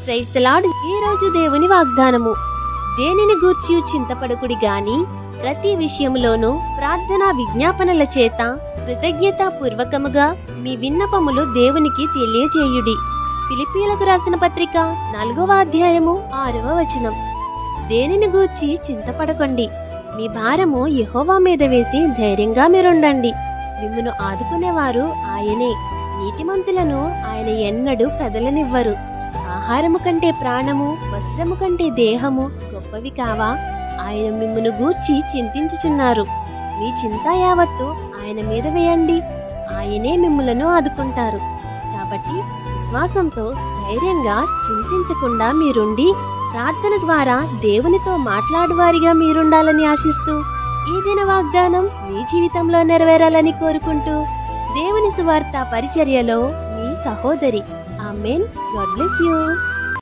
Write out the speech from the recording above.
Praise the lord. ఈ రోజు దేవుని వాగ్దానము. దేనిని గూర్చి చింతపడకుడి గాని ప్రతి విషయములోనూ ప్రార్థనా విజ్ఞాపనల చేత కృతజ్ఞతా పూర్వకముగా మీ విన్నపములు దేవునికి తెలియజేయుడి. ఫిలిప్పీలకు రాసిన పత్రిక 4వ అధ్యాయము 6వ వచనం. దేనిని గూర్చి చింతపడకండి, మీ భారము యెహోవా మీద వేసి ధైర్యంగా మీరుండండి. మిమ్మును ఆదుకునేవారు ఆయనే. నీతిమంతులను ఆయన ఎన్నడూ కదలనివ్వరు. ఆహారము కంటే ప్రాణము, వస్త్రము కంటే దేహము గొప్పవి కావా? ఆయన మిమ్మును గూర్చి చింతించుచున్నారు. మీ చింత యావత్తు ఆయన మీద వేయండి, ఆయనే మిమ్ములను ఆదుకుంటారు. కాబట్టి విశ్వాసంతో ధైర్యంగా చింతించకుండా మీరుండి ప్రార్థన ద్వారా దేవునితో మాట్లాడువారిగా మీరుండాలని ఆశిస్తూ ఈ దిన వాగ్దానం మీ జీవితంలో నెరవేరాలని కోరుకుంటూ దేవుని సువార్త పరిచర్యలో మీ సహోదరి. ఆమేన్. God bless you.